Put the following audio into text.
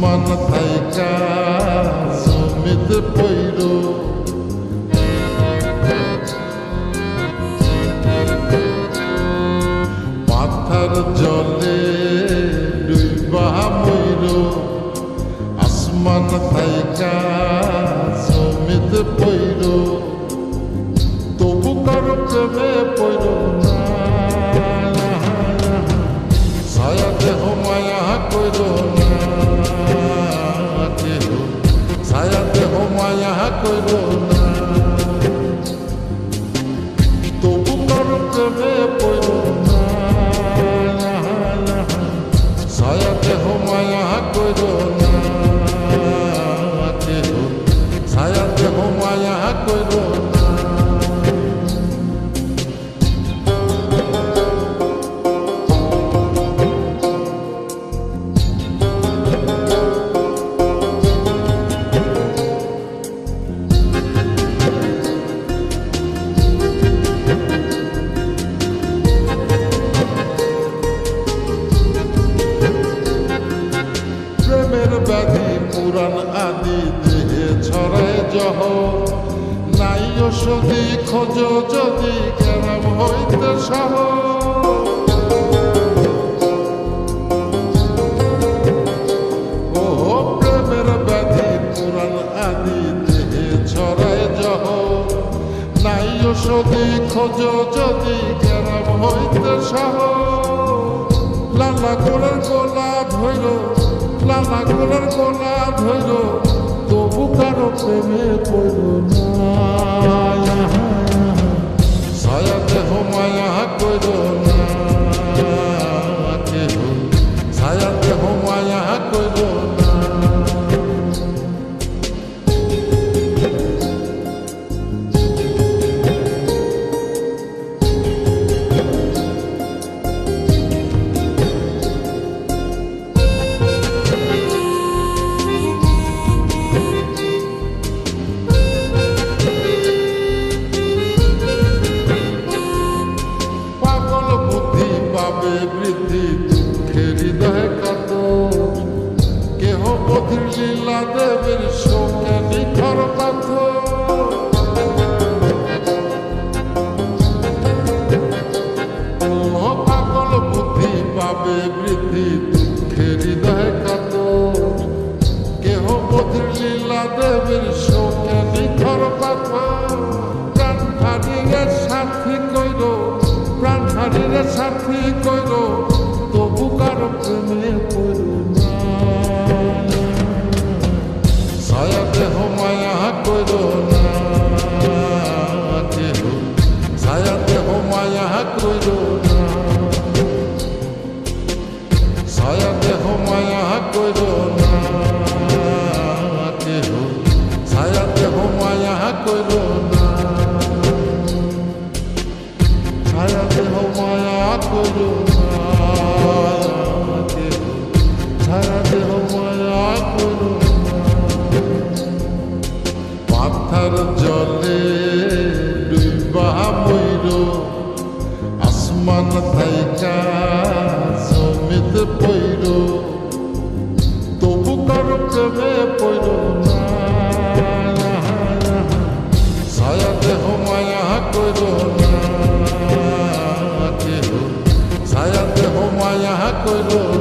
আসমান থাইকা জমিতে পইর মাথার জলে ডুইবা মইর আসমান থাইকা জমিতে পইর তবু কারো প্রেমে পইর না ছায়া দেহ মায়া কইর না কেহ ছায়া দেহ মায়া কইর না তবু কারো প্রেমে পইর না ছায়া দেহ মায়া কইর না কেহ ছায়া দেহ মায়া কইর না ব্যাধি পুরাণ আদি দেহে ছড়ায় জহ নাই ওষুধি খোঁজ যদি কেরাম হইতে সহ ও প্রেমের ব্যাধি পুরাণ আদি দেহে ছড়ায় জহ নাই ওষুধি খোঁজ যদি কেরাম হইতে সহ লালা গোলার গোলা ধৈর লালা গোলার গোলা ধৈর তবু কারো প্রেমে পড়ল না ছায়া দেহ মায়া কইর না কেহ ছায়া দেহ মায়া কইর না বৃদ্ধি দুঃখের হৃদয় কত কেহ বধির লীলা দেবের শোকে নিখর পাথর পাগল বুদ্ধি পাবে বৃদ্ধি দুঃখের হৃদয় কত কেহ বধির লীলা দেবের শোকে নিখর পাথর প্রাণ হারিয়ে সাথী কইর প্রাণ হারিয়ে সাথী কইর তবু কারো প্রেমে পড়ল না ছায়া দেহ মায়া কইর না কেহ ছায়া দেহ মায়া কইর না ছায়া দেহ মায়া কইর না কেহ ছায়া দেহ মায়া কইর না ছায়া দেহ মায়া কইর না কেহ ছায়া দেহ মায়া কইর না মাথার জলে ডুইবা মইর আসমান থাইকা জমিতে পইর তবু কারো প্রেমে পইর না ছায়া দেহ মায়া কইর না কেহ ছায়া দেহ মায়া কইর